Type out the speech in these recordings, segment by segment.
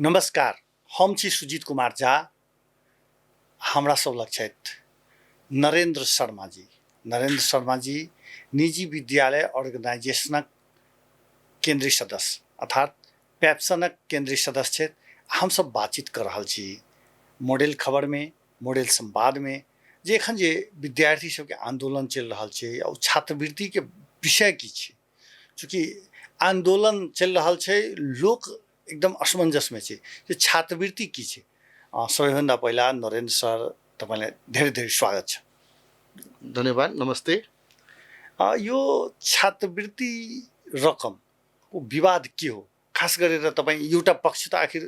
नमस्कार, हम छी सुजीत कुमार झा। हमरा सब लक्षित नरेंद्र शर्मा जी। नरेंद्र शर्मा जी निजी विद्यालय ऑर्गेनाइजेशनक केंद्रीय सदस्य अर्थात पैप्सनक केंद्रीय सदस्य छथि। हम सब बातचीत कर रहल छी मॉडल खबर में, मॉडल संवाद में, जे एखन जे विद्यार्थी सबके आंदोलन चल रहल छै और छात्रवृत्ति के विषय की छै। चूँकि आंदोलन चल रहल छै, लोक एकदम असमंजस में छै जे छात्रवृत्ति की छै। सबैभन्दा पहिला नरेंद्र सर, तपाईलाई धेरै धेरै स्वागत छ। धन्यवाद, नमस्ते। यो छात्रवृत्ति रकम को विवाद के हो? खास गरेर तपाईँ एउटा पक्ष त आखिर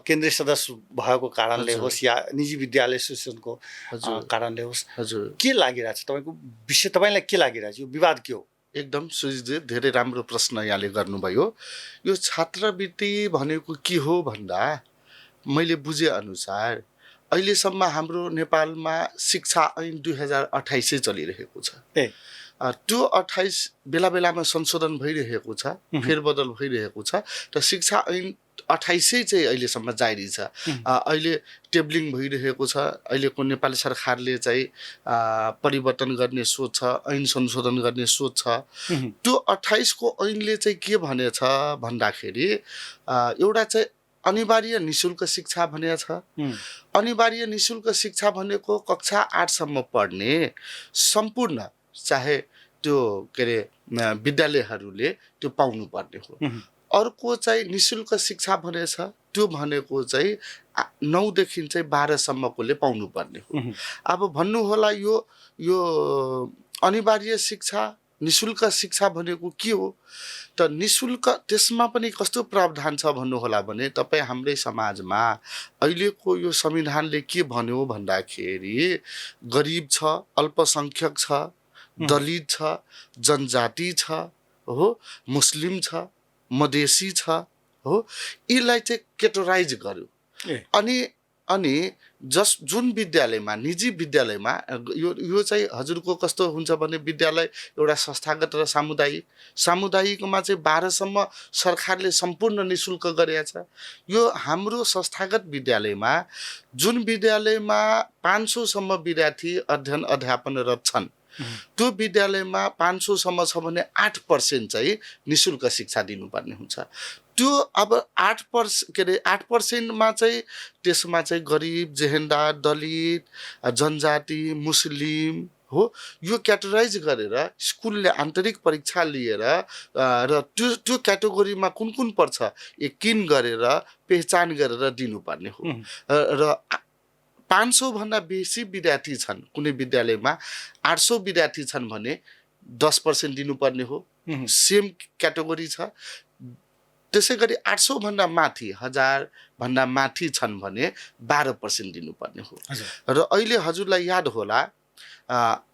केन्द्रीय सदस्य भएको कारणले होस् या निजी विद्यालय एसोसिएसनको कारणले होस्, के लागिरहेछ तपाईको विषय? तपाईलाई के लागिरहेछ यो विवाद के हो? एकदम सुजीजी, धेरै राम्रो प्रश्न यहाँले गर्नुभयो। यो छात्रवृत्ति भनेको के हो भन्दा मैले बुझे अनुसार अहिलेसम्म हाम्रो नेपालमा शिक्षा ऐन 2028 चलिरहेको छ। त्यो 28 बेला बेलामा संशोधन भइरहेको छ, फेरबदल भइरहेको छ। र शिक्षा ऐन 28 चाहिँ अहिलेसम्म जारी छ। अहिले टेबलिङ भइरहेको छ। अहिलेको नेपाली सरकारले चाहिँ परिवर्तन गर्ने सोच छ, ऐन संशोधन गर्ने सोच छ। त्यो 28 को ऐनले चाहिँ के भनेछ भन्दाखेरि एउटा चाहिँ अनिवार्य निशुल्क शिक्षा भनेको छ। अनिवार्य निशुल्क शिक्षा भनेको कक्षा 8 सम्म पढ्ने सम्पूर्ण चाहे त्यो के अरे विद्यालयहरूले त्यो पाउनु पर्ने हो। अर्को चाहिँ निशुल्क शिक्षा भनेछ, त्यो भनेको चाहिँ 9 देखि चाहिँ 12 सम्मकोले पाउनु पर्ने हो। अब भन्नु होला यो अनिवार्य शिक्षा निशुल्क शिक्षा भनेको के हो त? निशुल्क त्यसमा पनि कस्तो प्रावधान छ भन्नु होला भने तपाईँ हाम्रै समाजमा अहिलेको यो संविधानले के भन्यो भन्दाखेरि गरिब छ, अल्पसंख्यक छ, दलित छ, जनजाति छ, हो, मुस्लिम छ, मधेसी छ, हो, यीलाई चाहिँ कैटेगराइज गर्यो। अनि जुन विद्यालयमा, निजी विद्यालयमा यो चाहिँ हजुरको कस्तो हुन्छ भने विद्यालय एउटा संस्थागत र सामुदायिकमा चाहिँ 12 सम्म सरकारले सम्पूर्ण निशुल्क गरेको छ। यो हाम्रो संस्थागत विद्यालयमा, जुन विद्यालयमा 500 सम्म विद्यार्थी अध्ययन अध्यापनरत छन्, त्यो विद्यालयमा 500 सम्म छ भने 8% चाहिँ निशुल्क शिक्षा दिनुपर्ने हुन्छ। त्यो अब 8% मा चाहिँ त्यसमा चाहिँ गरिब, जेहेन्दार, दलित, जनजाति, मुस्लिम, हो, यो क्याटेगराइज गरेर स्कुलले आन्तरिक परीक्षा लिएर र त्यो क्याटेगोरीमा कुन पर्छ किन गरेर पहिचान गरेर दिनुपर्ने हो। र 500 भन्दा बेसी विद्यार्थी छन् कुनै विद्यालयमा, 800 विद्यार्थी छन् भने 10% दिनुपर्ने हो। सेम क्याटेगोरी छ। त्यसै गरी 800 भन्दा माथि, 1000 भन्दा माथि छन् भने 12% दिनुपर्ने हो। र अहिले हजुरलाई याद होला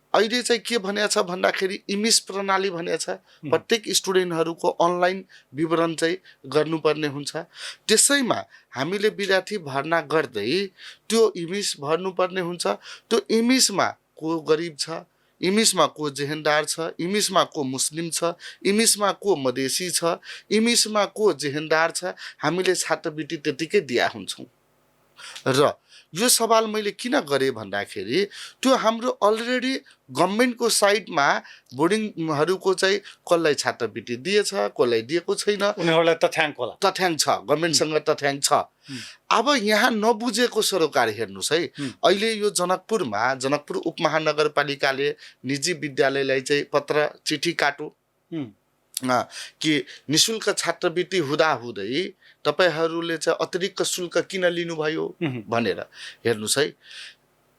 अहिले चाहिँ के भनेको छ भन्दाखेरि इमिस प्रणाली भनेको छ। प्रत्येक स्टुडेन्टहरूको अनलाइन विवरण चाहिँ गर्नुपर्ने हुन्छ। त्यसैमा हामीले विद्यार्थी भर्ना गर्दै त्यो इमिस भर्नुपर्ने हुन्छ। त्यो इमिसमा को गरिब छ, इमिसमा को जेहेन्दार छ, इमिसमा को मुस्लिम छ, इमिसमा को मधेसी छ, इमिसमा को जेहेन्दार छ, हामीले छात्रवृत्ति त्यतिकै दिया हुन्छौँ। र यो सवाल मैले किन गरेँ भन्दाखेरि त्यो हाम्रो अलरेडी गभर्नमेन्टको साइडमा बोर्डिङहरूको चाहिँ कसलाई छात्रवृत्ति दिएछ, कसलाई दिएको छैन, उनीहरूलाई तथ्याङ्क छ, गभर्नमेन्टसँग तथ्याङ्क छ। अब यहाँ नबुझेको सरोकार हेर्नुहोस् है। अहिले यो जनकपुर उपमहानगरपालिकाले निजी विद्यालयलाई चाहिँ पत्र चिठी काट्यो कि निशुल्क छात्रवृत्ति हुँदाहुँदै तपाईहरूले चाहिँ अतिरिक्त शुल्क किन लिनुभयो भनेर। हेर्नुहोस् है,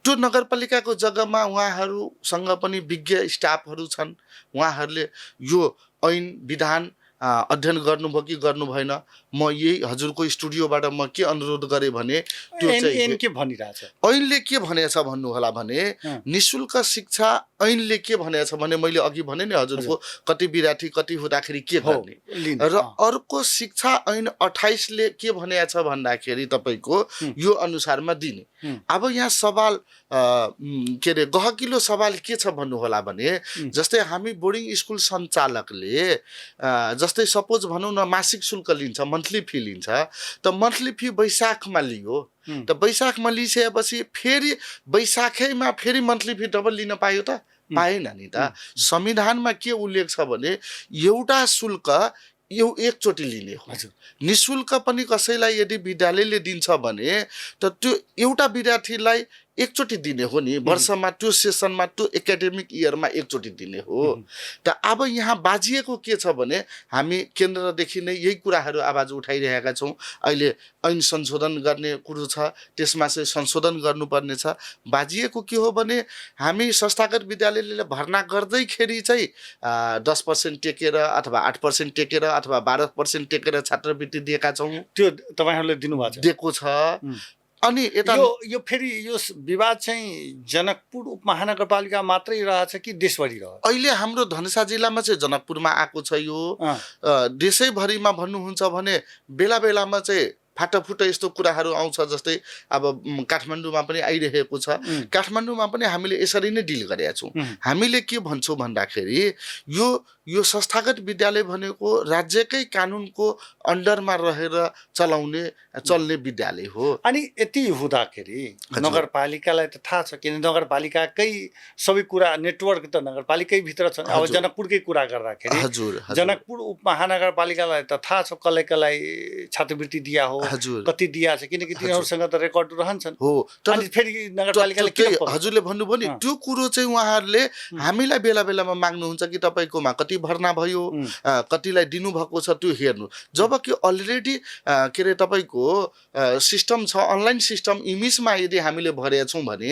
त्यो नगरपालिकाको जग्गामा उहाँहरूसँग पनि विज्ञ स्टाफहरू छन्। उहाँहरूले यो ऐन विधान अध्ययन गर्नुभयो कि गर्नु भएन। म यही हजुरको स्टुडियोबाट म के अनुरोध गरेँ भने त्यो चाहिँ के भनिरहेछ ऐनले के भनेछ भन्नु होला भने निशुल्क शिक्षा ऐनले के भनेको छ भने मैले अघि भने नि हजुरको कति विद्यार्थी कति हुँदाखेरि के हो, गर्ने लिन, र अर्को शिक्षा ऐन 28 ले के भनेको छ भन्दाखेरि तपाईँको यो अनुसारमा दिने। अब यहाँ सवाल के अरे गहकिलो सवाल के छ भन्नु होला भने जस्तै हामी बोर्डिङ स्कुल सञ्चालकले जस्तै सपोज भनौँ न मासिक शुल्क लिन्छ, मन्थली फी लिन्छ, त मन्थली फी वैशाखमा लियो, त वैशाखमा लिइसकेपछि फेरि वैशाखैमा फेरि मन्थली फी डबल लिन पायो त? पाएन नि त। संविधानमा के उल्लेख छ भने एउटा शुल्क एकचोटि लिने हो। निशुल्क पनि कसैलाई यदि विद्यालयले दिन्छ भने त त्यो एउटा विद्यार्थीलाई एकचोटि दिने हो नि, वर्षमा त्यो सेसनमा त्यो एकाडेमिक इयरमा एकचोटि दिने हो। त अब यहाँ बाजिएको के छ भने हामी केन्द्रदेखि नै यही कुराहरू आवाज उठाइरहेका छौँ। अहिले ऐन संशोधन गर्ने कुरो छ, त्यसमा चाहिँ संशोधन गर्नुपर्ने छ। बाजिएको के हो भने हामी संस्थागत विद्यालयले भर्ना गर्दैखेरि चाहिँ 10% टेकेर अथवा 8% टेकेर अथवा 12% टेकेर छात्रवृत्ति दिएका छौँ। त्यो तपाईँहरूले दिनुभएको छ? दिएको छ। अनि यता यो फेरि यो विवाद चाहिँ जनकपुर उपमहानगरपालिका मात्रै रहेछ कि देशभरि रह्यो? अहिले हाम्रो धनुषा जिल्लामा चाहिँ जनकपुरमा आएको छ यो। देशैभरिमा भन्नुहुन्छ भने बेला बेलामा चाहिँ फाटाफुट यस्तो कुराहरू आउँछ। जस्तै अब काठमाडौँमा पनि आइरहेको छ। काठमाडौँमा पनि हामीले यसरी नै डिल गरेका छौँ। हामीले के भन्छौँ भन्दाखेरि यो संस्थागत विद्यालय भनेको राज्यकै कानुनको अन्डरमा रहेर चल्ने विद्यालय हो। अनि यति हुँदाखेरि नगरपालिकालाई त थाहा छ, किन नगरपालिकाकै सबै कुरा नेटवर्क त नगरपालिकै भित्र छ। अब जनकपुरकै कुरा गर्दाखेरि जनकपुर उपमहानगरपालिकालाई त थाहा छ कसलाई कसलाई छात्रवृत्ति दिया हो, कति दिया छ, किनकि तिनीहरूसँग त रेकर्ड रहन्छन्। हो, अनि फेरि नगरपालिकाले के हजुरले भन्नुभयो नि त्यो कुरो चाहिँ उहाँहरूले हामीलाई बेला बेलामा माग्नुहुन्छ कि तपाईँकोमा कति भर्ना भयो, कतिलाई दिनुभएको छ त्यो हेर्नु। जबकि अलरेडी के अरे तपाईँको सिस्टम छ, अनलाइन सिस्टम इमिसमा यदि हामीले भरेका छौँ भने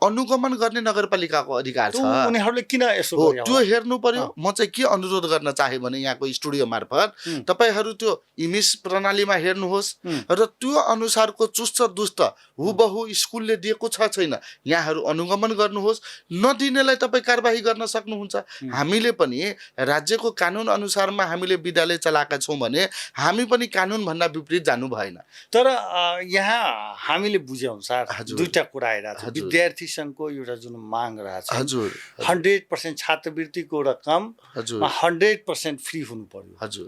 अनुगमन गर्ने नगरपालिकाको अधिकार छ। उनीहरूले किन यसो गर्यो त्यो हेर्नु पर्यो। म चाहिँ के अनुरोध गर्न चाहे भने यहाँको स्टुडियो मार्फत तपाईँहरू त्यो इमिस प्रणालीमा हेर्नुहोस् र त्यो अनुसारको चुस्त दुस्त हुबहु स्कुलले दिएको छ छैन यहाँहरू अनुगमन गर्नुहोस्। नदिनेलाई तपाईँ कारबाही गर्न सक्नुहुन्छ। हामीले पनि राज्यको कानुन अनुसारमा हामीले विद्यालय चलाएका छौँ भने हामी पनि कानुनभन्दा विपरीत जानु भएन। तर यहाँ हामीले बुझेअनुसार दुईटा कुरा आइरहेको छ। विद्यार्थी सङ्घको एउटा जुन माग रहेछ 100% छात्रवृत्तिको रकम 100% फ्री हुनु पर्यो।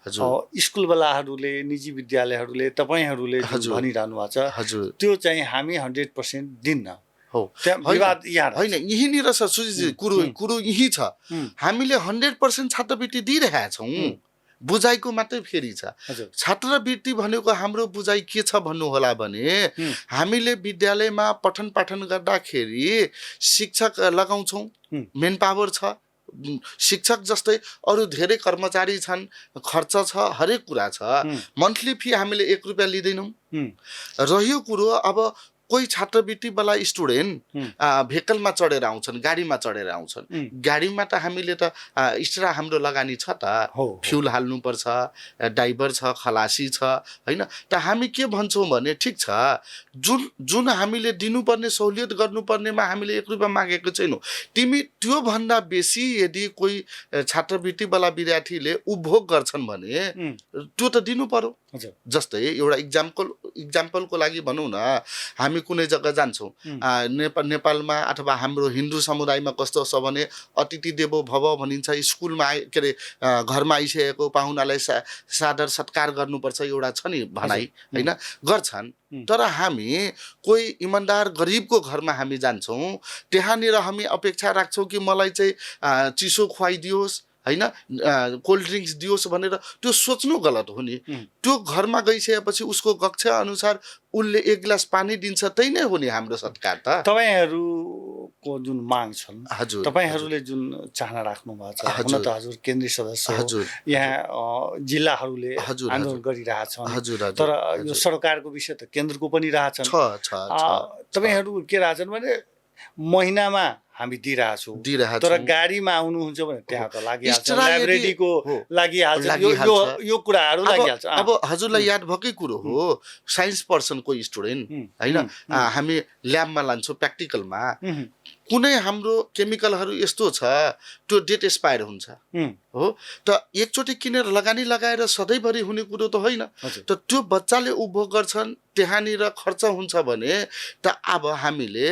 स्कुलवालाहरूले निजी विद्यालयहरूले तपाईँहरूले भनिरहनु भएको छ त्यो चाहिँ हामी 100% दिन्न। विवाद यहाँ होइन, यहीँनिर छ सुजीजी। कुरो यही छ। हामीले 100% छात्रवृत्ति दिइरहेका छौँ। बुझाइको मात्रै फेरि छ। छात्रवृत्ति भनेको हाम्रो बुझाइ के छ भन्नु होला भने हामीले विद्यालयमा पठन पाठन गर्दाखेरि शिक्षक लगाउँछौँ, मेन पावर छ। शिक्षक जस्तै अरू धेरै कर्मचारी छन्, खर्च छ, हरेक कुरा छ। मन्थली फी हामीले 1 रुपियाँ लिँदैनौँ। रह्यो कुरो अब कोही छात्रवृत्तिवाला स्टुडेन्ट भेहिकलमा चढेर आउँछन्, गाडीमा चढेर आउँछन्। गाडीमा त हामीले त एक्स्ट्रा हाम्रो लगानी छ त, फ्युल हाल्नुपर्छ, ड्राइभर छ, खलासी छ, होइन। त हामी के भन्छौँ भने ठिक छ, जुन हामीले दिनुपर्ने सहुलियत गर्नुपर्नेमा हामीले 1 रुपियाँ मागेको छैनौँ। तिमी त्योभन्दा बेसी यदि कोही छात्रवृत्तिवाला विद्यार्थीले उपभोग गर्छन् भने त्यो त दिनु पर्यो। जस्तै एउटा इक्जाम्पलको लागि भनौँ न, हामी कुनै जग्गा जान्छौँ नेपालमा अथवा हाम्रो हिन्दू समुदायमा कस्तो छ भने अतिथि देवो भव भनिन्छ। स्कुलमा के अरे घरमा आइसकेको पाहुनालाई सादर सत्कार गर्नुपर्छ एउटा छ नि भनाइ, होइन, गर्छन्। तर हामी कोही इमान्दार गरिबको घरमा हामी जान्छौँ, त्यहाँनिर हामी अपेक्षा राख्छौँ कि मलाई चाहिँ चिसो खुवाइदियोस्, होइन, कोल्ड ड्रिङ्क्स दियोस् भनेर। त्यो सोच्नु गलत हो नि। त्यो घरमा गइसकेपछि उसको कक्षा अनुसार उसले 1 गिलास पानी दिन्छ, त्यही नै हो नि हाम्रो सत्कार त। तपाईँहरूको जुन माग छन्, तपाईँहरूले जुन चाहना राख्नु भएको छ, हुन त हजुर केन्द्रीय सदस्य हो, यहाँ जिल्लाहरूले आन्दोलन गरिरहेछन्, तर यो सरकारको विषय त केन्द्रको पनि रहेछन्। तपाईँहरू के रहेछन् भने महिनामा हामी दिइरहेछौँ, तर गाडीमा आउनुहुन्छ भने त्यहाँ त लागिहाल्छ, लाइब्रेरीको लागिहाल्छ, यो कुराहरू लागिहाल्छ। अब हजुरलाई याद भएकै कुरो हो, साइन्स पर्सन कोही स्टुडेन्ट, होइन, हामी ल्याबमा लान्छौँ, प्र्याक्टिकलमा कुनै हाम्रो केमिकलहरू यस्तो छ त्यो डेट एक्सपायर हुन्छ हो त एकचोटि किनेर लगानी लगाएर सधैँभरि हुने कुरो त होइन त त्यो बच्चाले उपभोग गर्छन् त्यहाँनिर खर्च हुन्छ भने त अब हामीले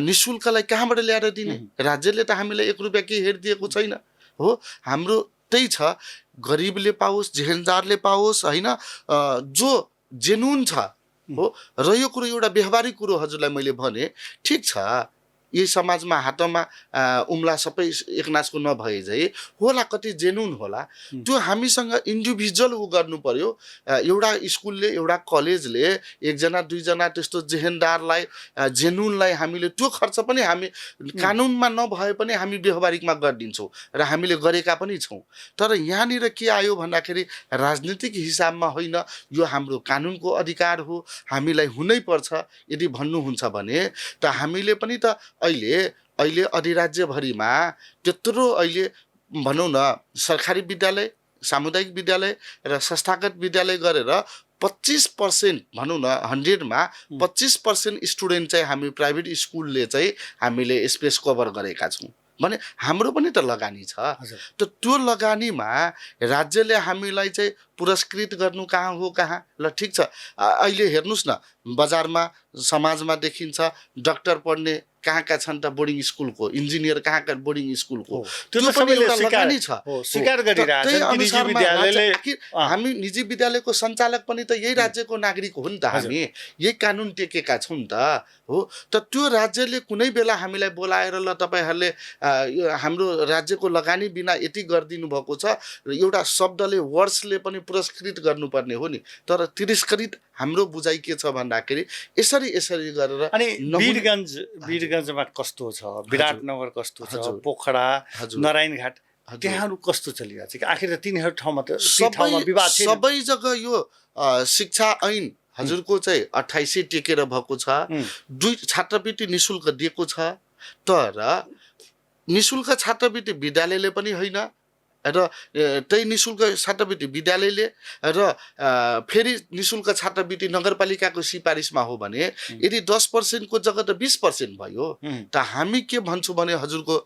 निशुल्कलाई कहाँबाट ल्याएर दिने राज्यले त हामीलाई 1 रुपैयाँ केही हेरिदिएको छैन हो हाम्रो त्यही छ गरिबले पाओस् जेहेन्दारले पाओस् होइन जो जेनुन छ हो र यो कुरो एउटा व्यवहारिक कुरो हजुरलाई मैले भने ठिक छ यही समाजमा हातमा उम्ला सबै एकनासको नभए चाहिँ होला कति जेनुन होला त्यो हामीसँग इन्डिभिजुअल गर्नु पर्यो एउटा स्कुलले एउटा कलेजले एकजना दुईजना त्यस्तो जेहेन्दारलाई जेनुनलाई हामीले त्यो खर्च पनि हामी कानुनमा नभए पनि हामी व्यवहारिकमा गरिदिन्छौँ र हामीले गरेका पनि छौँ तर यहाँनिर के आयो भन्दाखेरि राजनीतिक हिसाबमा होइन यो हाम्रो कानुनको अधिकार हो हामीलाई हुनै पर्छ यदि भन्नुहुन्छ भने त हामीले पनि त अहिले अधिराज्यभरिमा त्यत्रो अहिले भनौँ न सरकारी विद्यालय सामुदायिक विद्यालय र संस्थागत विद्यालय गरेर 25% भनौँ न 100मा 25% स्टुडेन्ट चाहिँ हामी प्राइभेट स्कुलले चाहिँ हामीले स्पेस कभर गरेका छौँ भने हाम्रो पनि त लगानी छ त त्यो लगानीमा राज्यले हामीलाई चाहिँ पुरस्कृत गर्नु कहाँ हो कहाँ ल ठिक छ अहिले हेर्नुस् न बजारमा समाजमा देखिन्छ डाक्टर पढ्ने कहाँका छन् त बोर्डिङ स्कुलको इन्जिनियर कहाँका बोर्डिङ स्कुलको त्यो पनि एउटा लगानी छ स्वीकार गरिरहेछ हामी निजी विद्यालयको सञ्चालक पनि त यही राज्यको नागरिक हो नि त हामी यही कानुन टेकेका छौँ नि त हो त त्यो राज्यले कुनै बेला हामीलाई बोलाएर ल तपाईहरुले हाम्रो राज्यको लगानी बिना यति गरिदिनु भएको छ र एउटा शब्दले वर्ड्सले पनि पुरस्कृत गर्नुपर्ने हो नि तर तिरस्कृत हाम्रो बुझाइ के छ भन्दाखेरि यसरी गरेर अनि वीरगञ्जमा कस्तो छ विराटनगर कस्तो छ पोखरा नारायणघाट त्यहाँहरु कस्तो चलिरहेछ कि आखिर तिनीहरु ठाउँमा त विवाद छैन सबै जग्गा यो शिक्षा ऐन हजुरको चाहिँ 28 टेकेर भएको छ 2 छात्रवृत्ति निशुल्क दिएको छ तर निशुल्क छात्रवृत्ति विद्यालयले पनि होइन र त्यही निशुल्क छात्रवृत्ति विद्यालयले र फेरि निशुल्क छात्रवृत्ति नगरपालिकाको सिफारिसमा हो भने यदि 10% को जग्गा त 20% भयो त हामी के भन्छौँ भने हजुरको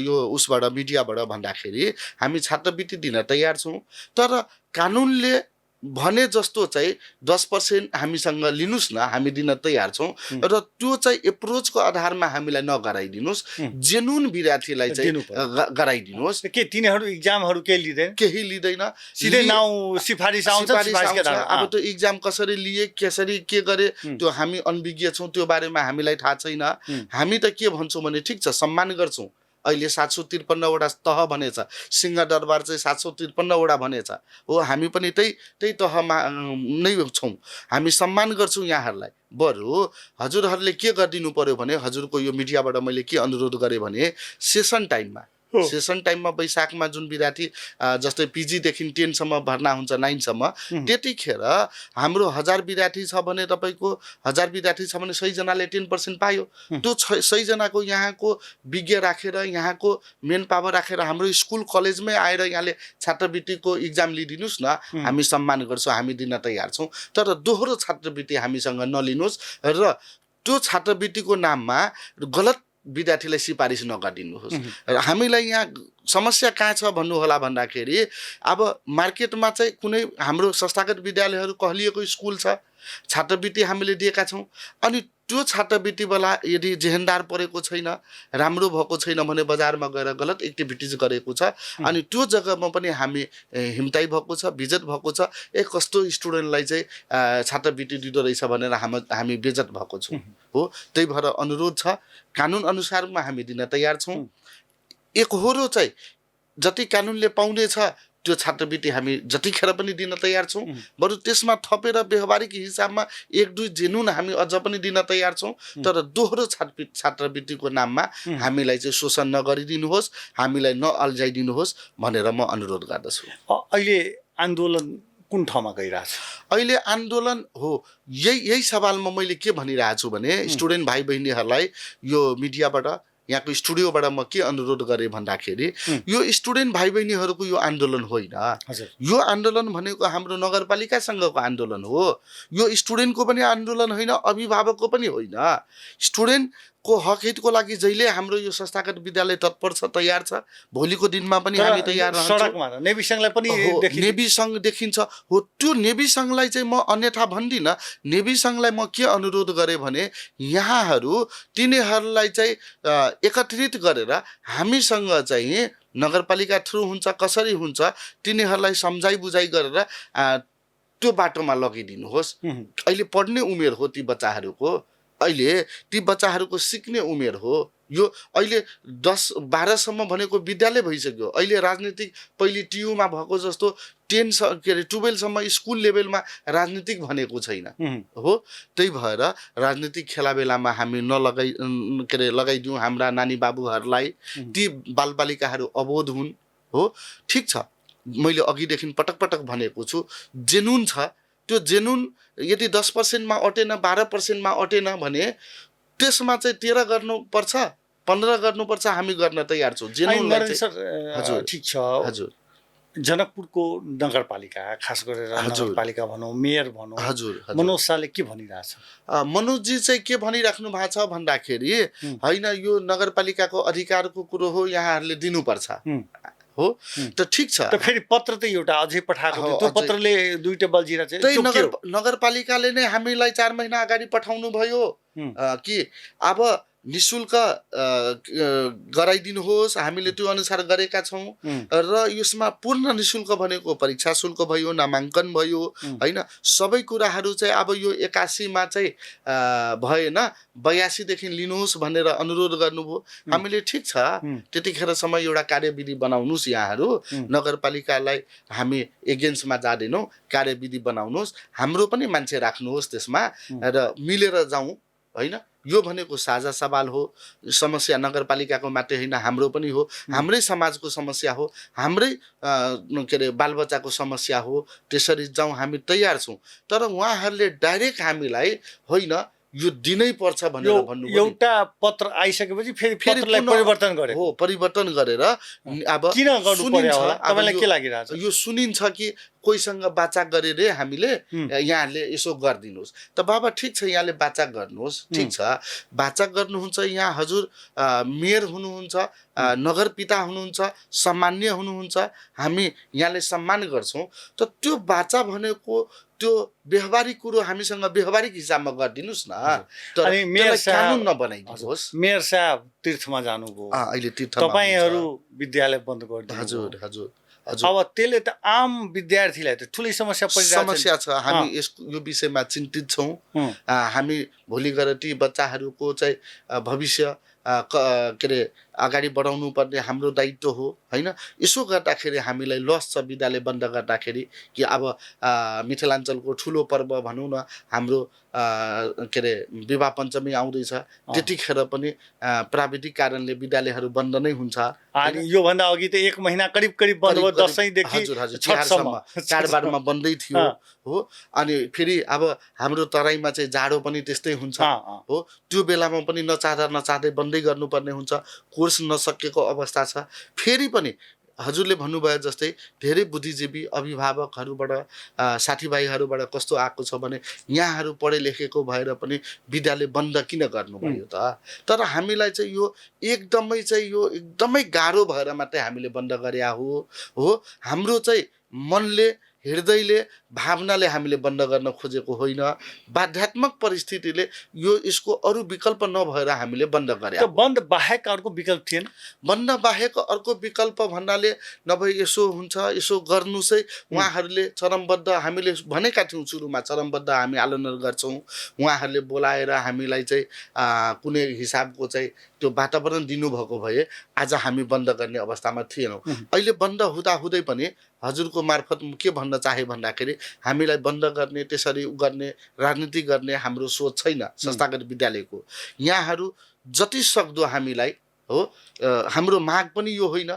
यो उसबाट मिडियाबाट भन्दाखेरि हामी छात्रवृत्ति दिन तयार छौँ तर कानुनले भने जस्तो चाहिँ 10% हामीसँग लिनुस् न हामी दिन तयार छौँ र त्यो चाहिँ एप्रोचको आधारमा हामीलाई नगराइदिनुस् जेनुन विद्यार्थीलाई चाहिँ गराइदिनुस् के तिनीहरु एक्जामहरु के लिदैन केही लिदैन सिधै नाउ सिफारिस आउँछ अब त्यो एक्जाम कसरी लिए कसरी के गरे त्यो हामी अनभिज्ञ छौँ त्यो बारेमा हामीलाई थाहा छैन हामी त के भन्छौँ भने ठीक छ सम्मान गर्छौँ अहिले 753 वटा तह भनेछ सिंहदरबार चाहिँ 753 वटा भनेछ हो हामी पनि त्यही तहमा नै छौँ हामी सम्मान गर्छौँ यहाँहरूलाई बरु हजुरहरूले के गरिदिनु पर्यो भने हजुरको यो मिडियाबाट मैले के अनुरोध गरेँ भने सेसन टाइममा वैशाखमा जुन विद्यार्थी जस्तै पिजी देखि 10 सम्म भर्ना हुन्छ 9 सम्म त्यतिखेर हाम्रो 1000 विद्यार्थी छ भने तपाईको 1000 विद्यार्थी छ भने 100 जनाले 10% पायो त्यो 100 जनाको यहाँको विज्ञ राखेर यहाँको मेन पावर राखेर हाम्रो स्कुल कलेजमै आएर यहाँले छात्रवृत्तिको एक्जाम लिदिनुस् न हामी सम्मान गर्छौँ हामी दिन तयार छौँ तर दोहोरो छात्रवृत्ति हामीसँग नलिनुस् र त्यो छात्रवृत्तिको नाममा गलत विद्यार्थीलाई सिफारिस नगरिदिनुहोस् हामीलाई यहाँ समस्या कहाँ छ भन्नु होला भन्दाखेरि अब मार्केटमा चाहिँ कुनै हाम्रो संस्थागत विद्यालयहरू कहलिएको स्कुल छ छात्रवृत्ति हामीले दिएका छौँ अनि त्यो छात्रवृत्ति वाला यदि जेहेन्दार परेको छैन राम्रो भएको छैन भने बजारमा गएर गलत एक्टिभिटिज गरेको छ अनि त्यो जग्गामा पनि हामी हिमताई भएको छ बेइज्जत भएको छ कस्तो स्टुडेन्टलाई चाहिँ छात्रवृत्ति दिँदो रहेछ भनेर हामी बेइज्जत भएको छौँ हो त्यही भएर अनुरोध छ कानुन अनुसारमा हामी दिन तयार छौँ एकहोरो चाहिँ जति कानुनले पाउने छ त्यो छात्रवृत्ति हामी जतिखेर पनि दिन तयार छौँ बरु त्यसमा थपेर व्यवहारिक हिसाबमा 1-2 जेनुन हामी अझ पनि दिन तयार छौँ तर दोहोरो छात्रवृत्तिको नाममा हामीलाई चाहिँ शोषण नगरिदिनुहोस् हामीलाई नअल्झाइदिनुहोस् भनेर म अनुरोध गर्दछु अहिले आन्दोलन कुन ठाउँमा गइरहेछ अहिले आन्दोलन हो यही सवालमा मैले के भनिरहेको छु भने स्टुडेन्ट भाइ बहिनीहरूलाई यो मिडियाबाट यहाँको स्टुडियोबाट म के अनुरोध गरेँ भन्दाखेरि यो स्टुडेन्ट भाइ बहिनीहरूको यो आन्दोलन होइन यो आन्दोलन भनेको हाम्रो नगरपालिकासँगको आन्दोलन हो यो स्टुडेन्टको पनि आन्दोलन होइन अभिभावकको पनि होइन स्टुडेन्ट को हक हितको लागि जहिले हाम्रो यो संस्थागत विद्यालय तत्पर छ, तयार छ। भोलिको दिनमा पनि तर हामी तयार रहन्छौँ। सडकमा नेभी सङ्घलाई पनि हो, देखिन्छ। नेभी सङ्घ देखिन्छ। हो, त्यो नेभी सङ्घलाई चाहिँ म अन्यथा भन्दिनँ। नेभी सङ्घलाई म के अनुरोध गरेँ भने यहाँहरू तिनीहरूलाई चाहिँ एकत्रित गरेर हामीसँग चाहिँ नगरपालिका थ्रु हुन्छ कसरी हुन्छ तिनीहरूलाई सम्झाइ बुझाइ गरेर त्यो बाटोमा लगिदिनुहोस्। अहिले पढ्ने उमेर हो ती बच्चाहरूको, अहिले ती बच्चाहरूको सिक्ने उमेर हो। यो अहिले 10-12सम्म भनेको विद्यालय भइसक्यो। अहिले राजनीतिक पहिले टियुमा भएको जस्तो 12सम्म स्कुल लेभलमा राजनीतिक भनेको छैन हो। त्यही भएर राजनीतिक खेला बेलामा हामी लगाइदिउँ हाम्रा नानी बाबुहरूलाई, ती बालबालिकाहरू अबोध हुन् हो। ठिक छ, मैले अघिदेखि पटक पटक भनेको छु, जेनुन छ। त्यो जेनुन यदि 10%मा अटेन, 12%मा अटेन भने त्यसमा चाहिँ 13 गर्नुपर्छ, 15 गर्नुपर्छ। हामी गर्न तयार छौँ जेनुनलाई चाहिँ। हजुर ठिक छ। हजुर, जनकपुरको नगरपालिका, खास गरेर नगरपालिका भनौँ, मेयर भनौँ, हजुर, मनोज शाहले के भनिरहेछ? मनोजजी चाहिँ के भनिराख्नु भएको छ भन्दाखेरि होइन, यो नगरपालिकाको अधिकारको कुरो हो, यहाँहरूले दिनुपर्छ हो। त ठिक छ। त फेरि पत्र त एउटा अझै पठाएको थियो, त्यो पत्रले दुईटा बल्झिरा चाहिँ त्यही नगरपालिकाले नै हामीलाई 4 महिना अगाडि पठाउनु भयो कि अब निशुल्क गराइदिनुहोस्। हामीले त्यो अनुसार गरेका छौँ र यसमा पूर्ण निशुल्क भनेको परीक्षा शुल्क भयो, नामाङ्कन भयो होइन, सबै कुराहरू चाहिँ अब यो 81मा चाहिँ भएन, 82देखि लिनुहोस् भनेर अनुरोध गर्नुभयो। हामीले ठिक छ, त्यतिखेरसम्म एउटा कार्यविधि बनाउनुहोस्। यहाँहरू नगरपालिकालाई हामी एगेन्स्टमा जाँदैनौँ, कार्यविधि बनाउनुहोस्, हाम्रो पनि मान्छे राख्नुहोस् त्यसमा र मिलेर जाउँ होइन। यो भनेको साझा सवाल हो। समस्या नगरपालिकाको मात्रै होइन, हाम्रो पनि हो, हाम्रै समाजको समस्या हो, हाम्रै बालबच्चाको समस्या हो। त्यसरी जाउँ, हामी तयार छौँ। तर उहाँहरूले डाइरेक्ट हामीलाई होइन यो दिनै पर्छ भनेर भन्नुभयो। एउटा पत्र आइसकेपछि फेरि पत्रलाई परिवर्तन गरे हो, परिवर्तन गरेर अब किन गर्नु पर्यो होला तपाईलाई के लागिरहेछ? यो सुनिन्छ कि कोहीसँग बाचा गरे रे हामीले, यहाँले यसो गरिदिनुहोस्। त बाबा ठिक छ, यहाँले बाचा गर्नुहोस्, ठिक छ, बाचा गर्नुहुन्छ। यहाँ हजुर मेयर हुनुहुन्छ, नगरपिता हुनुहुन्छ, सम्मान्य हुनुहुन्छ, हामी यहाँले सम्मान गर्छौँ। त त्यो बाचा भनेको त्यो व्यवहारिक कुरो हामीसँग व्यवहारिक हिसाबमा गरिदिनुहोस् न, तर कानुन नबनाइदिनुहोस्। मेयर साहब तीर्थमा जानुभयो, अहिले तीर्थमा तपाईहरू विद्यालय बन्द गरिदिनु। हजुर हजुर। अब त्यसले त आम विद्यार्थीलाई त ठुलै समस्या छ। हामी यो विषयमा चिन्तित छौँ। हामी भोलि गएर ती बच्चाहरूको चाहिँ भविष्य के अरे अगाडि बढाउनु पर्ने हाम्रो दायित्व हो होइन। यसो गर्दाखेरि हामीलाई लस छ विद्यालय बन्द गर्दाखेरि कि अब मिथिलाञ्चलको ठुलो पर्व भनौँ न हाम्रो के अरे विवाह पञ्चमी आउँदैछ, त्यतिखेर पनि प्राविधिक कारणले विद्यालयहरू बन्द नै हुन्छ। अनि योभन्दा अघि त 1 महिना करिब बन्द भयो, दसैँदेखि छठसम्म चाडबाडमा बन्दै थियो हो। अनि फेरि अब हाम्रो तराईमा चाहिँ जाडो पनि त्यस्तै हुन्छ हो। त्यो बेलामा पनि नचाहँदै बन्दै गर्नुपर्ने हुन्छ। कोर्स नसकेको अवस्था छ। फेरि पनि हजुरले भन्नुभयो जस्तै धेरै बुद्धिजीवी अभिभावकहरूबाट साथीभाइहरूबाट कस्तो आएको छ भने यहाँहरू पढे लेखेको भएर पनि विद्यालय बन्द किन गर्नुभयो त? तर हामीलाई चाहिँ यो एकदमै गाह्रो भएर मात्रै हामीले बन्द गरे हो। हाम्रो चाहिँ मनले, हृदयले, भावनाले हामीले बन्द गर्न खोजेको होइन। बाध्यात्मक परिस्थितिले यसको अरू विकल्प नभएर हामीले बन्द गरे। बन्द बाहेक अर्को विकल्प थिएन? बन्द बाहेक अर्को विकल्प भन्नाले नभए यसो हुन्छ, यसो गर्नुहोस् है। उहाँहरूले चरमबद्ध, हामीले भनेका थियौँ सुरुमा चरमबद्ध हामी आन्दोलन गर्छौँ। उहाँहरूले बोलाएर हामीलाई चाहिँ कुनै हिसाबको चाहिँ त्यो वातावरण दिनुभएको भए आज हामी बन्द गर्ने अवस्थामा थिएनौँ। अहिले बन्द हुँदै पनि हजुरको मार्फत के भन्न चाहे भन्दाखेरि हामीलाई बन्द गर्ने, त्यसरी गर्ने, राजनीति गर्ने हाम्रो सोच छैन संस्थागत विद्यालयको। यहाँहरू जति सक्दो हामीलाई हो, हाम्रो माग पनि यो होइन,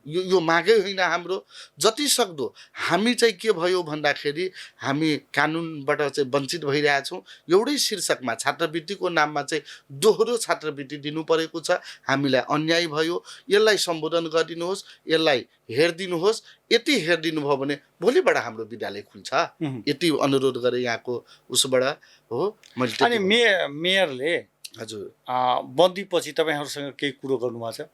यो मागै होइन हाम्रो। जति सक्दो हामी चाहिँ के भयो भन्दाखेरि हामी कानुनबाट चाहिँ वञ्चित भइरहेछौँ। एउटै शीर्षकमा छात्रवृत्तिको नाममा चाहिँ दोहोरो छात्रवृत्ति दिनु परेको छ। हामीलाई अन्याय भयो, यसलाई सम्बोधन गरिदिनुहोस्, यसलाई हेरिदिनुहोस्। यति हेरिदिनु भयो भने भोलिबाट हाम्रो विद्यालय खुल्छ, यति अनुरोध गरेँ यहाँको उसबाट हो मैले। अनि मेयरले हजुर बन्दीपछि तपाईँहरूसँग केही कुरो गर्नुभएको छ?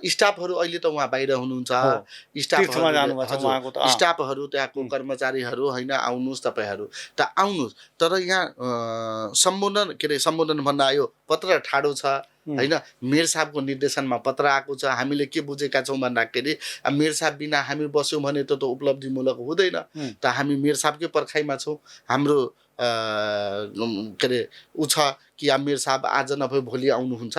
स्टाफहरू अहिले त उहाँ बाहिर हुनुहुन्छ। हो, तीर्थमा जानुभएको छ हजुर, उहाँको त। स्टाफहरू त्यहाँको कर्मचारीहरू होइन आउनुहोस् तपाईँहरू त आउनुहोस्, तर यहाँ सम्बोधन के अरे सम्बोधन भन्न आयो पत्र ठाडो छ होइन। मेयर साहबको निर्देशनमा पत्र आएको छ। हामीले के बुझेका छौँ भन्दाखेरि मेयर साहब बिना हामी बस्यौँ भने त उपलब्धिमूलक हुँदैन। त हामी मेयर साहबकै पर्खाइमा छौँ। हाम्रो के अरे ऊ छ कि मेयर साहब आज नभए भोलि आउनुहुन्छ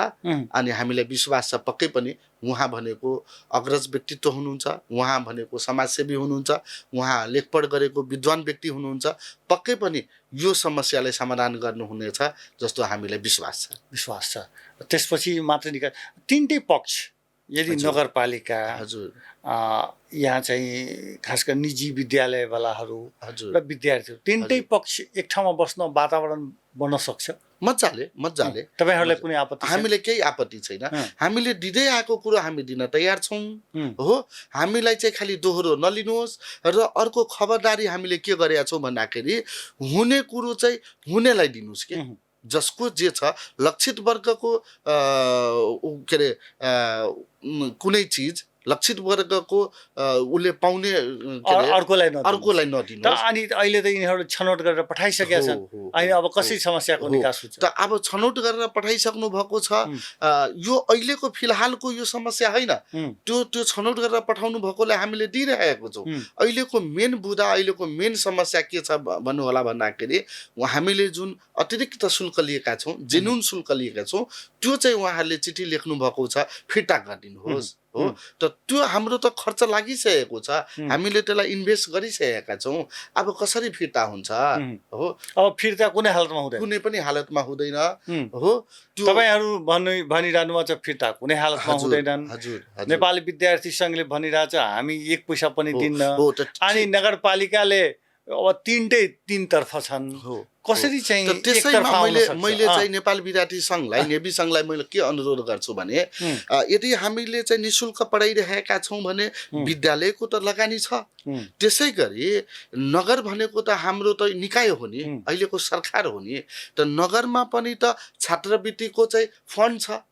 अनि हामीलाई विश्वास छ पक्कै पनि उहाँ भनेको अग्रज व्यक्तित्व हुनुहुन्छ, उहाँ भनेको समाजसेवी हुनुहुन्छ, उहाँ लेखपढ गरेको विद्वान व्यक्ति हुनुहुन्छ, पक्कै पनि यो समस्यालाई समाधान गर्नुहुनेछ जस्तो हामीलाई विश्वास छ। त्यसपछि मात्र निकाय तिनटै पक्ष यदि नगरपालिका हजुर यहाँ चाहिँ खास गरी निजी विद्यालयवालाहरू हजुर र विद्यार्थीहरू तिनटै पक्ष एक ठाउँमा बस्न वातावरण बन्न सक्छ मजाले। तपाईँहरूलाई कुनै आपत्ति? हामीले केही आपत्ति छैन। हामीले दिँदै आएको कुरो हामी दिन तयार छौँ हो। हामीलाई चाहिँ खालि दोहोरो नलिनुहोस् र अर्को खबरदारी हामीले के गरेका छौँ भन्दाखेरि हुने कुरो चाहिँ हुनेलाई दिनुहोस् के। जसको जे छ लक्षित वर्गको के अरे कुनै चिज लक्षित वर्गको उसले पाउने अर्कोलाई नदिनु। अनि अहिले त यिनीहरू छनौट गरेर पठाइसकेका छन्। अहिले अब कसरी समस्याको निकास हुन्छ? त अब छनौट गरेर पठाइसक्नु भएको छ। यो अहिलेको फिलहालको यो समस्या होइन। त्यो छनौट गरेर पठाउनु भएकोलाई हामीले दिइरहेको छौँ। अहिलेको मेन बुदा अहिलेको मेन समस्या के छ भन्नु होला भन्दाखेरि हामीले जुन अतिरिक्त शुल्क लिएका छौँ, जेन्युन शुल्क लिएका छौँ, त्यो चाहिँ उहाँहरूले चिठी लेख्नु भएको छ फिर्ता गरिदिनुहोस् हो। त त्यो हाम्रो त खर्च लागिसकेको छ, हामीले त्यसलाई इन्भेस्ट गरिसकेका छौँ। अब कसरी फिर्ता हुन्छ हो? अब फिर्ता कुनै हालतमा हुँदैन, कुनै पनि हालतमा हुँदैन हो। तपाईँहरू भनिरहनु भएको छ फिर्ता कुनै हालतमा हुँदैनन्। नेपाली विद्यार्थी सङ्घले भनिरहेछ हामी एक पैसा पनि दिन्न। अनि नगरपालिकाले अब तीनतर्फ छन्, कसरी चाहिँ त्यसैमा मैले चाहिँ नेपाल विद्यार्थी सङ्घलाई नेभी सङ्घलाई मैले के अनुरोध गर्छु भने यदि हामीले चाहिँ निःशुल्क पढाइरहेका छौँ भने विद्यालयको त लगानी छ, त्यसै गरी नगर भनेको त हाम्रो त निकाय हो नि, अहिलेको सरकार हो नि। त नगरमा पनि त छात्रवृत्तिको चाहिँ फन्ड छ।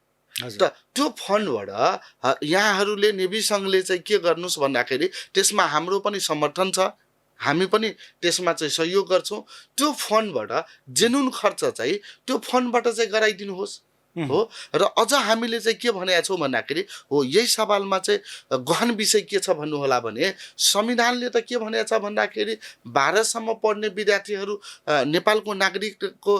त त्यो फन्डबाट यहाँहरूले नेभी सङ्घले चाहिँ के गर्नुहोस् भन्दाखेरि त्यसमा हाम्रो पनि समर्थन छ, हामी पनि त्यसमा चाहिँ सहयोग गर्छौँ। त्यो फन्डबाट जेन्युन खर्च चाहिँ त्यो फन्डबाट चाहिँ गराइदिनुहोस् हो। र अझ हामीले चाहिँ के भनेका छौँ भन्दाखेरि हो यही सवालमा चाहिँ गहन विषय के छ भन्नु होला भने संविधानले त के भनेको छ भन्दाखेरि 12सम्म पढ्ने विद्यार्थीहरू नेपालको नागरिकको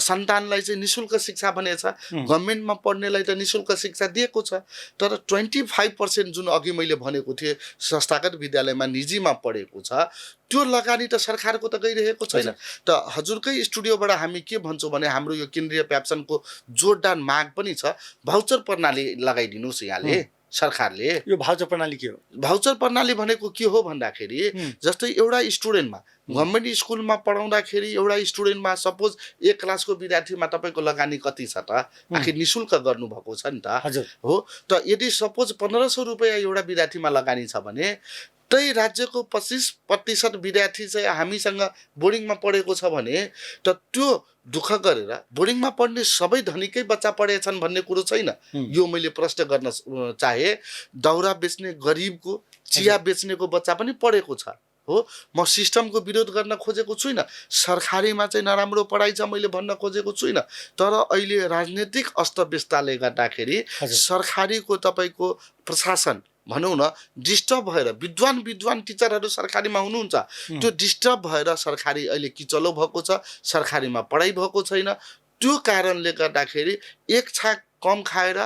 सन्तानलाई चाहिँ निःशुल्क शिक्षा भनेको छ। गभर्मेन्टमा पढ्नेलाई त निःशुल्क शिक्षा दिएको छ, तर 25% जुन अघि मैले भनेको थिएँ संस्थागत विद्यालयमा निजीमा पढेको छ त्यो लगानी त सरकारको त गइरहेको छैन। त हजुरकै स्टुडियोबाट हामी के भन्छौँ भने हाम्रो यो केन्द्रीय प्याप्सनको जोरदार माग पनि छ, भाउचर प्रणाली लगाइदिनुहोस् यहाँले सरकारले। यो भाउचर प्रणाली के हो? भाउचर प्रणाली भनेको के हो भन्दाखेरि जस्तै एउटा स्टुडेन्टमा गभर्मेन्ट स्कुलमा पढाउँदाखेरि एउटा स्टुडेन्टमा सपोज एक क्लासको विद्यार्थीमा तपाईँको लगानी कति छ त? आखिर निःशुल्क गर्नुभएको छ नि त हो। त यदि सपोज 1500 रुपियाँ एउटा विद्यार्थीमा लगानी छ भने त्यही राज्यको 25% विद्यार्थी चाहिँ हामीसँग बोर्डिङमा पढेको छ भने त त्यो दुःख गरेर बोर्डिङमा पढ्ने सबै धनीकै बच्चा पढेछन् भन्ने कुरो छैन। यो मैले प्रश्न गर्न चाहे। दाउरा बेच्ने गरिबको चिया बेच्नेको बच्चा पनि पढेको छ हो। म सिस्टमको विरोध गर्न खोजेको छुइनँ, सरकारीमा चाहिँ नराम्रो पढाइ छ मैले भन्न खोजेको छुइनँ। तर अहिले राजनीतिक अस्तव्यस्तताले गर्दाखेरि सरकारीको तपाईँको प्रशासन भनौँ न डिस्टर्ब भएर विद्वान टिचरहरू सरकारीमा हुनुहुन्छ, त्यो डिस्टर्ब भएर सरकारी अहिले किचलो भएको छ, सरकारीमा पढाइ भएको छैन। त्यो कारणले गर्दाखेरि एक छाक कम खाएर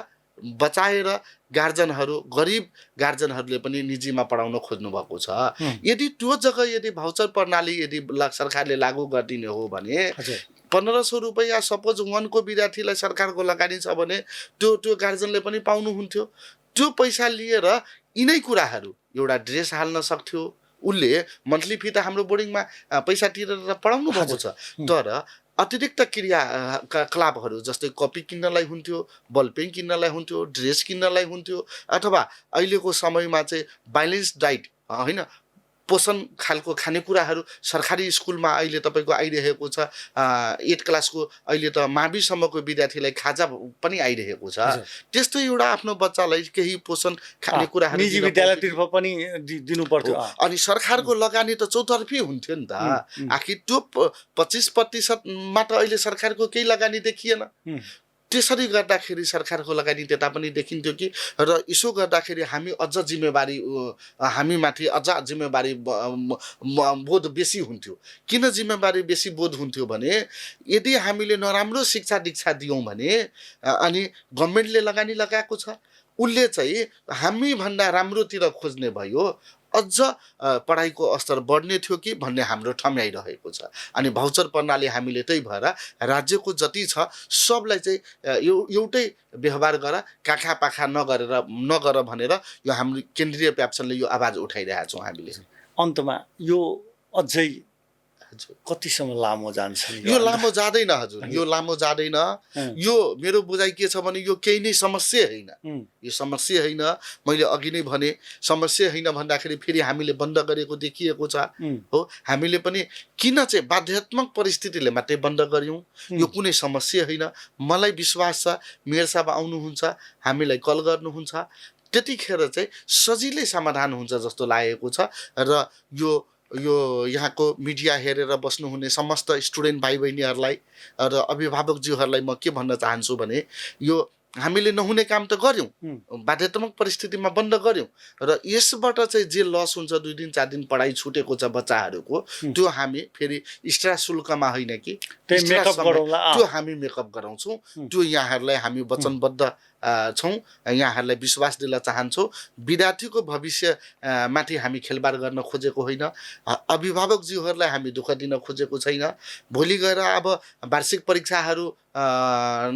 बचाएर गार्जनहरू गरिब गार्जनहरूले पनि निजीमा पढाउन खोज्नु भएको छ। यदि त्यो जग्गा यदि भाउचर प्रणाली यदि सरकारले लागू गरिदिने हो भने 1500 रुपियाँ सपोज 1 को विद्यार्थीलाई सरकारको लगानी छ भने त्यो गार्जनले पनि पाउनुहुन्थ्यो। त्यो पैसा लिएर यिनै कुराहरू एउटा ड्रेस हाल्न सक्थ्यो, उसले मन्थली फी त हाम्रो बोर्डिङमा पैसा तिरेर पढाउनु भएको छ। तर अतिरिक्त क्रियाकलापहरू जस्तै कपी किन्नलाई हुन्थ्यो, बल पेन किन्नलाई हुन्थ्यो, ड्रेस किन्नलाई हुन्थ्यो, अथवा अहिलेको समयमा चाहिँ ब्यालेन्स डाइट होइन पोषण खालको खानेकुराहरू सरकारी स्कुलमा अहिले तपाईँको आइरहेको छ। 8 क्लासको अहिले त माविसम्मको विद्यार्थीलाई खाजा पनि आइरहेको छ। त्यस्तो एउटा आफ्नो बच्चालाई केही पोषण खानेकुराहरू निजी विद्यालयतिर पनि दिनु पर्थ्यो। अनि सरकारको लगानी त चौतर्फी हुन्थ्यो नि त। आखिर त्यो 25% त अहिले सरकारको केही लगानी देखिएन। त्यसरी गर्दाखेरि सरकारको लगानी त्यता पनि देखिन्थ्यो कि, र यसो गर्दाखेरि हामी अझ जिम्मेवारी हामीमाथि अझ जिम्मेवारी बोध बेसी हुन्थ्यो। किन जिम्मेवारी बेसी बोध हुन्थ्यो भने यदि हामीले नराम्रो शिक्षा दीक्षा दियौँ भने अनि गभर्मेन्टले लगानी लगाएको छ, उसले चाहिँ हामीभन्दा राम्रोतिर खोज्ने भयो, अझ पढाइको स्तर बढ्ने थियो कि भन्ने हाम्रो ठम्याइरहेको छ। अनि भाउचर प्रणाली हामीले त्यही भएर राज्यको जति छ सबलाई चाहिँ एउटै व्यवहार गर, काखा पाखा नगर भनेर यो हाम्रो केन्द्रीय प्याप्सनले यो आवाज उठाइरहेका छौँ हामीले। अन्तमा यो अझै कतिसम्म लामो जान्छ? यो लामो जाँदैन हजुर, यो लामो जाँदैन। यो मेरो बुझाइ के छ भने यो केही नै समस्या होइन। यो समस्या होइन, मैले अघि नै भने समस्या होइन भन्दाखेरि फेरि हामीले बन्द गरेको देखिएको छ हो। हामीले पनि किन चाहिँ बाध्यात्मक परिस्थितिले मात्रै बन्द गर्यौँ, यो कुनै समस्या होइन। मलाई विश्वास छ मेयर साहब आउनुहुन्छ, हामीलाई कल गर्नुहुन्छ, त्यतिखेर चाहिँ सजिलै समाधान हुन्छ जस्तो लागेको छ। र यो यहाँको मिडिया हेरेर बस्नुहुने समस्त स्टुडेन्ट भाइ बहिनीहरूलाई र अभिभावकज्यूहरूलाई म के भन्न चाहन्छु भने यो हामीले नहुने काम त गर्यौँ, बाध्यात्मक परिस्थितिमा बन्द गर्यौँ, र यसबाट चाहिँ जे लस हुन्छ 2 दिन 4 दिन पढाइ छुटेको छ बच्चाहरूको, त्यो हामी फेरि एक्स्ट्रा शुल्कमा होइन कि त्यो हामी मेकअप गराउँछौँ। त्यो यहाँहरूलाई हामी वचनबद्ध छौँ, यहाँहरूलाई विश्वास दिन चाहन्छौँ। विद्यार्थीको भविष्य माथि हामी खेलबाड गर्न खोजेको होइन, अभिभावकज्यूहरूलाई हामी दुःख दिन खोजेको छैन। भोलि गएर अब वार्षिक परीक्षाहरू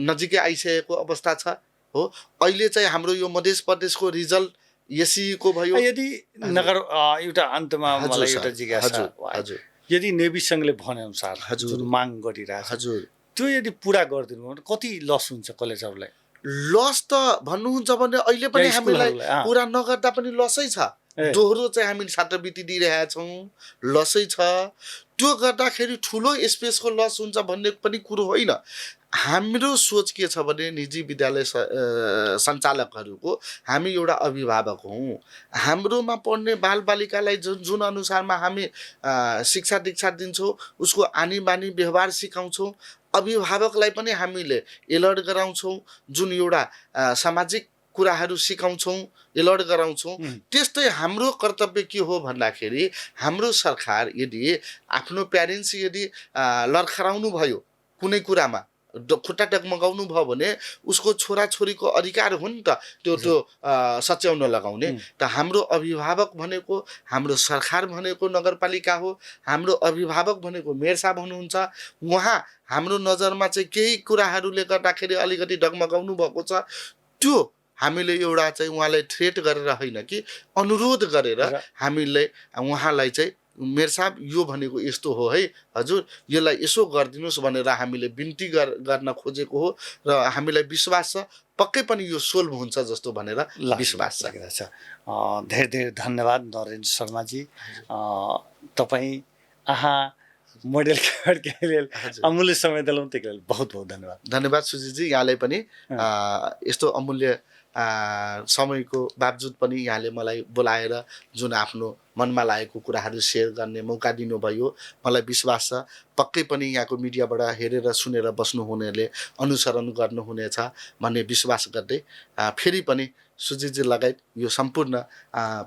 नजिकै आइसकेको अवस्था छ हो। अहिले चाहिँ हाम्रो यो मध्य प्रदेशको रिजल्ट एससीको भयो। यदि नगर एउटा अन्तमा मलाई एउटा जिज्ञासा, यदि नेभी सङ्घले भनेअनुसार जुन माग गरिरहेछ त्यो यदि पुरा गरिदिनु भने कति लस हुन्छ कलेजहरूलाई? लस त भन्नुहुन्छ भने अहिले पनि हामीलाई पुरा नगर्दा पनि लसै छ। दोहोरो चाहिँ हामी छात्रवृत्ति दिइरहेका छौँ, लसै छ। त्यो गर्दाखेरि ठुलो स्पेसको लस हुन्छ भन्ने पनि कुरो होइन। हाम्रो सोच के छ भने निजी विद्यालय सञ्चालकहरूको हामी एउटा अभिभावक हौँ। हाम्रोमा पढ्ने बालबालिकालाई जुन अनुसारमा हामी शिक्षा दीक्षा दिन्छौँ, उसको आनी बानी व्यवहार सिकाउँछौँ, अभिभावकलाई पनि हामीले एलर्ट गराउँछौँ, जुन एउटा सामाजिक कुराहरू सिकाउँछौँ, एलर्ट गराउँछौँ। त्यस्तै हाम्रो कर्तव्य के हो भन्दाखेरि हाम्रो सरकार यदि आफ्नो प्यारेन्ट्स यदि लर्खराउनु भयो कुनै कुरामा, खुट्टा टकमगाउनु भयो भने उसको छोराछोरीको अधिकार हो नि त त्यो सच्याउन लगाउने। त हाम्रो अभिभावक भनेको, हाम्रो सरकार भनेको नगरपालिका हो, हाम्रो अभिभावक भनेको मेयर साहब हुनुहुन्छ। उहाँ हाम्रो नजरमा चाहिँ केही कुराहरूले गर्दाखेरि अलिकति डगमगाउनु भएको छ, त्यो हामीले एउटा चाहिँ उहाँलाई थ्रेट गरेर होइन कि अनुरोध गरेर हामीले उहाँलाई चाहिँ मेयर साहब यो भनेको यस्तो हो है हजुर, यसलाई यसो गरिदिनुहोस् भनेर हामीले बिन्ती गर्न खोजेको हो। र हामीलाई विश्वास छ पक्कै पनि यो सोल्भ हुन्छ जस्तो भनेर विश्वास छ। धेरै धेरै धन्यवाद नरेन्द्र शर्माजी। तपाईँ मोडेल के लेल अमूल्य समय दिलाउनु त्यही लेल बहुत बहुत धन्यवाद। धन्यवाद सुजितजी, यहाँलाई पनि यस्तो अमूल्य समयको बावजुद पनि यहाँले मलाई बोलाएर जुन आफ्नो मनमा लागेको कुराहरू सेयर गर्ने मौका दिनुभयो। मलाई विश्वास छ पक्कै पनि यहाँको मिडियाबाट हेरेर सुनेर बस्नुहुनेले अनुसरण गर्नुहुनेछ भन्ने विश्वास गर्दै फेरि पनि सुजितजी लगायत यो सम्पूर्ण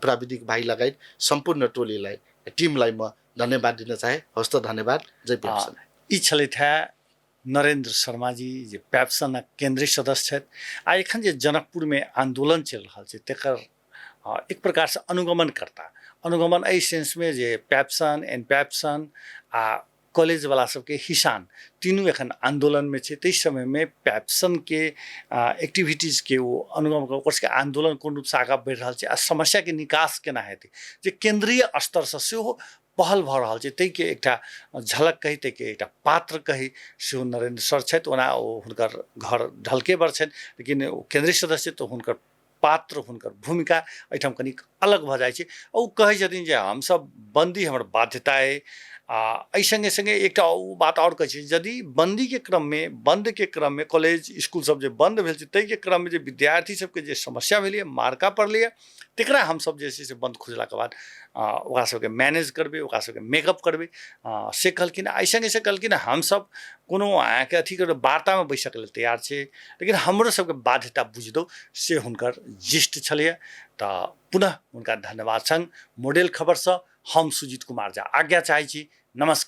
प्राविधिक भाइ लगायत सम्पूर्ण टोलीलाई, टिमलाई म धन्यवाद दिन चाहे। हस्त धन्यवाद। जय प्याप्सन। यी छले था नरेंद्र शर्मा जी जे पैप्सन केंद्रीय सदस्य है। आ एखन जे जनकपुर में आंदोलन चल रहा है तेकर एक प्रकार से अनुगमन करता, अनुगमन एहि सेंस में जे पैप्सन एंड पैप्सन आ कॉलेज वाला सबके हिसान तीनों एखन आंदोलन में छे। तेज समय में पैप्सन के एक्टिविटीज के वो अनुगमन कर आंदोलन कोन रूप से आगा बढ़ रहा है। आ समस्या के निकास केना हेतै जे केंद्रीय स्तर से सेहो पहल भ रहा है। तै के एकटा झलक कही तै के एकटा पात्र कही सेहो नरेंद्र सर छथि। ओना हुनकर घर ढलके बर छनि, लेकिन केंद्रीय सदस्य तो हुनकर पात्र हुनकर भूमिका एहिठाम कनिक अलग भऽ जाइ छै। ओ कहै छथिन जे हमसब बंदी हमर बाध्यता अइ। एहि संगे संगे एकटा ओ बात आओर कहै छै, यदि बंदीके क्रममे कॉलेज स्कूल सब जे बंद भेल छै ताहिके क्रममे जे विद्यार्थी सबके जे समस्या भेलैए, मारका पड़लैए, तकरा हमसब जे छै से बंद खुजलाके बाद ओकरा सबके मैनेज करबै, ओकरा सबके मेकअप करबै से कहलखिन। एहि संगे से कहलखिन हमसब कोनो अहाँके अथी कर वार्तामे बैसक लेल तैयार छै, लेकिन हमरो सबके बाध्यता बुझि दो, से हुनकर जिस्ट छलैए। तऽ पुनः हुनका धन्यवाद संग मॉडल खबरसँ हम सुजीत कुमार झा आज्ञा चाहै छी। नमस्कार।